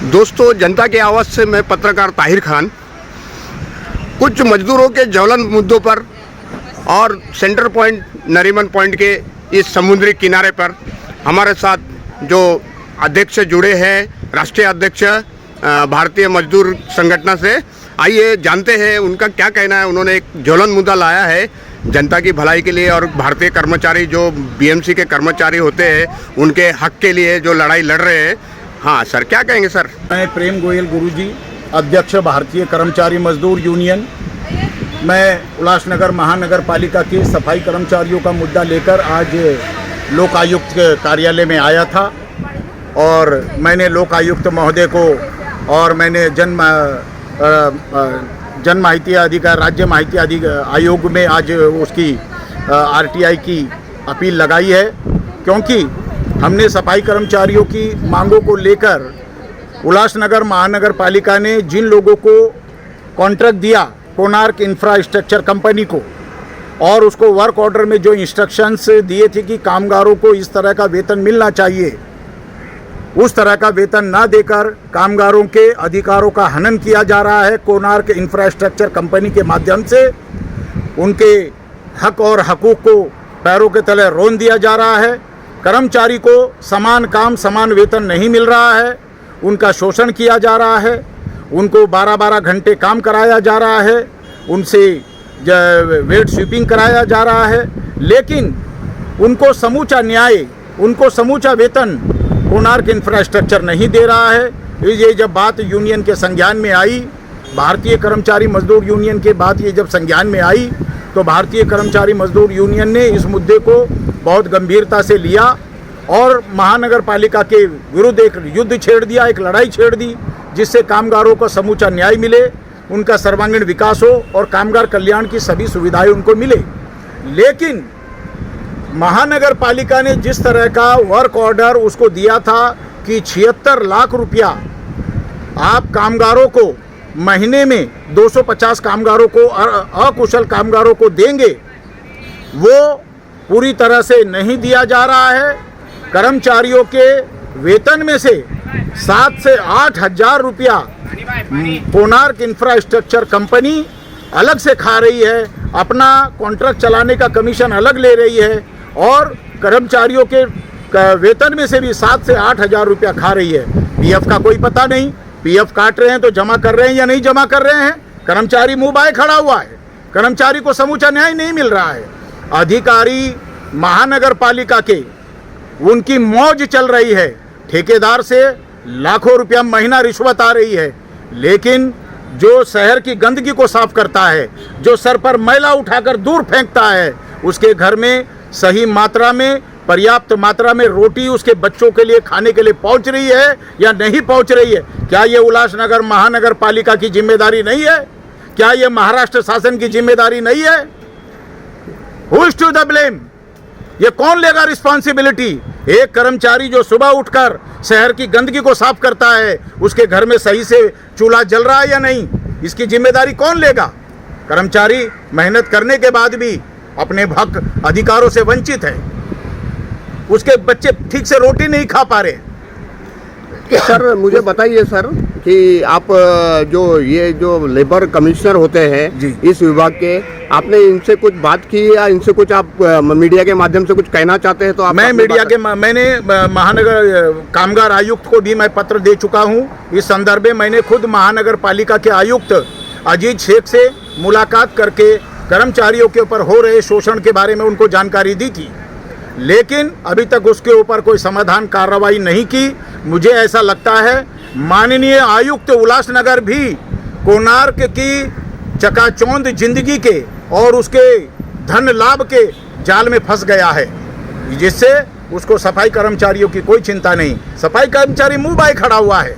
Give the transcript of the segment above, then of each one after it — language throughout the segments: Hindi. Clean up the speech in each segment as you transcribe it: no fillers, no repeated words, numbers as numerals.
दोस्तों, जनता की आवाज़ से मैं पत्रकार ताहिर खान। कुछ मजदूरों के ज्वलन मुद्दों पर और सेंटर पॉइंट नरीमन पॉइंट के इस समुद्री किनारे पर हमारे साथ जो अध्यक्ष जुड़े हैं, राष्ट्रीय अध्यक्ष भारतीय मजदूर संगठन से। आइए जानते हैं उनका क्या कहना है। उन्होंने एक ज्वलन मुद्दा लाया है जनता की भलाई के लिए और भारतीय कर्मचारी जो बीएमसी के कर्मचारी होते हैं उनके हक के लिए जो लड़ाई लड़ रहे हैं। हाँ सर, क्या कहेंगे सर? मैं प्रेम गोयल गुरुजी, अध्यक्ष भारतीय कर्मचारी मजदूर यूनियन। मैं उल्लासनगर महानगर पालिका के सफाई कर्मचारियों का मुद्दा लेकर आज लोकायुक्त के कार्यालय में आया था और मैंने लोकायुक्त महोदय को और मैंने जन माहिती अधिकार राज्य माहिती आयोग में आज उसकी आरटीआई की अपील लगाई है, क्योंकि हमने सफाई कर्मचारियों की मांगों को लेकर उल्लासनगर महानगर पालिका ने जिन लोगों को कॉन्ट्रैक्ट दिया कोणार्क इंफ्रास्ट्रक्चर कंपनी को, और उसको वर्क ऑर्डर में जो इंस्ट्रक्शंस दिए थे कि कामगारों को इस तरह का वेतन मिलना चाहिए, उस तरह का वेतन ना देकर कामगारों के अधिकारों का हनन किया जा रहा है। कोणार्क इंफ्रास्ट्रक्चर कंपनी के माध्यम से उनके हक और हकूक़ को पैरों के तले रोन दिया जा रहा है। कर्मचारी को समान काम समान वेतन नहीं मिल रहा है, उनका शोषण किया जा रहा है, उनको 12-12 घंटे काम कराया जा रहा है, उनसे वेट स्वीपिंग कराया जा रहा है, लेकिन उनको समूचा न्याय, उनको समूचा वेतन कोणार्क इंफ्रास्ट्रक्चर नहीं दे रहा है। ये जब बात यूनियन के संज्ञान में आई, भारतीय कर्मचारी मजदूर यूनियन के बात ये जब संज्ञान में आई, तो भारतीय कर्मचारी मजदूर यूनियन ने इस मुद्दे को बहुत गंभीरता से लिया और महानगर पालिका के विरुद्ध एक युद्ध छेड़ दिया, एक लड़ाई छेड़ दी, जिससे कामगारों को समूचा न्याय मिले, उनका सर्वांगीण विकास हो और कामगार कल्याण की सभी सुविधाएं उनको मिले। लेकिन महानगर पालिका ने जिस तरह का वर्क ऑर्डर उसको दिया था कि 76 लाख रुपया आप कामगारों को महीने में 250 कामगारों को अकुशल कामगारों को देंगे, वो पूरी तरह से नहीं दिया जा रहा है। कर्मचारियों के वेतन में से 7 से 8 हज़ार रुपया कोणार्क इंफ्रास्ट्रक्चर कंपनी अलग से खा रही है, अपना कॉन्ट्रैक्ट चलाने का कमीशन अलग ले रही है और कर्मचारियों के वेतन में से भी 7 से 8 हज़ार रुपया खा रही है। पीएफ का कोई पता नहीं, पीएफ काट रहे हैं तो जमा कर रहे हैं या नहीं जमा कर रहे हैं। कर्मचारी मुंह बाए खड़ा हुआ है, कर्मचारी को समूचा न्याय नहीं मिल रहा है। अधिकारी महानगर पालिका के उनकी मौज चल रही है, ठेकेदार से लाखों रुपया महीना रिश्वत आ रही है, लेकिन जो शहर की गंदगी को साफ करता है, जो सर पर मैला उठाकर दूर फेंकता है, उसके घर में सही मात्रा में पर्याप्त मात्रा में रोटी उसके बच्चों के लिए खाने के लिए पहुंच रही है या नहीं पहुंच रही है? क्या ये उल्लासनगर महानगर पालिका की जिम्मेदारी नहीं है? क्या ये महाराष्ट्र शासन की जिम्मेदारी नहीं है? Who is to the blame? ये कौन लेगा रिस्पॉन्सिबिलिटी? एक कर्मचारी जो सुबह उठकर शहर की गंदगी को साफ करता है, उसके घर में सही से चूल्हा जल रहा है या नहीं, इसकी जिम्मेदारी कौन लेगा? कर्मचारी मेहनत करने के बाद भी अपने हक अधिकारों से वंचित है, उसके बच्चे ठीक से रोटी नहीं खा पा रहे। सर मुझे बताइए सर कि आप जो लेबर कमिश्नर होते हैं इस विभाग के, आपने इनसे कुछ बात की या इनसे कुछ आप मीडिया के माध्यम से कुछ कहना चाहते हैं तो आप? मैंने महानगर कामगार आयुक्त को भी मैं पत्र दे चुका हूं। इस संदर्भ में मैंने खुद महानगर पालिका के आयुक्त अजीत शेख से मुलाकात करके कर्मचारियों के ऊपर हो रहे शोषण के बारे में उनको जानकारी दी थी, लेकिन अभी तक उसके ऊपर कोई समाधान कार्रवाई नहीं की। मुझे ऐसा लगता है माननीय आयुक्त उल्लासनगर भी कोणार्क की चकाचौंध जिंदगी के और उसके धन लाभ के जाल में फंस गया है, जिससे उसको सफाई कर्मचारियों की कोई चिंता नहीं। सफाई कर्मचारी मुंह बाए खड़ा हुआ है,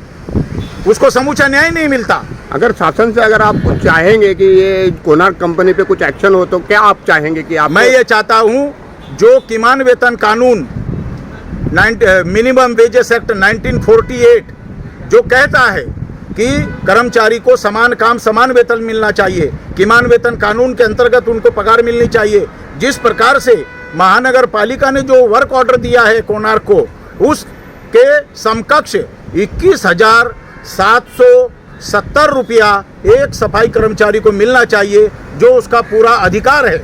उसको समूचा न्याय नहीं मिलता। अगर शासन से अगर आप कुछ चाहेंगे कि ये कोणार्क कंपनी पे कुछ एक्शन हो तो क्या आप चाहेंगे कि आप? मैं ये चाहता हूँ जो किमान वेतन कानून मिनिमम वेजेस एक्ट 1948 जो कहता है कि कर्मचारी को समान काम समान वेतन मिलना चाहिए, किमान वेतन कानून के अंतर्गत उनको पगार मिलनी चाहिए। जिस प्रकार से महानगर पालिका ने जो वर्क ऑर्डर दिया है कोणार्क को, उसके समकक्ष 21,000 770 रुपया एक सफाई कर्मचारी को मिलना चाहिए, जो उसका पूरा अधिकार है।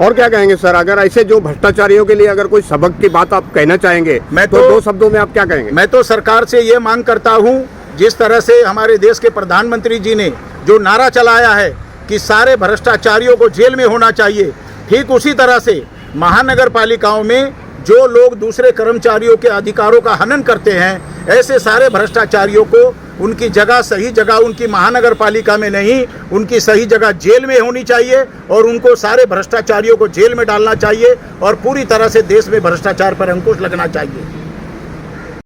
और क्या कहेंगे सर, अगर ऐसे जो भ्रष्टाचारियों के लिए अगर कोई सबक की बात आप कहना चाहेंगे मैं तो 2 शब्दों में आप क्या कहेंगे? मैं तो सरकार से ये मांग करता हूँ, जिस तरह से हमारे देश के प्रधानमंत्री जी ने जो नारा चलाया है कि सारे भ्रष्टाचारियों को जेल में होना चाहिए, ठीक उसी तरह से महानगर पालिकाओं में जो लोग दूसरे कर्मचारियों के अधिकारों का हनन करते हैं, ऐसे सारे भ्रष्टाचारियों को उनकी जगह, सही जगह उनकी महानगर पालिका में नहीं, उनकी सही जगह जेल में होनी चाहिए और उनको सारे भ्रष्टाचारियों को जेल में डालना चाहिए और पूरी तरह से देश में भ्रष्टाचार पर अंकुश लगना चाहिए।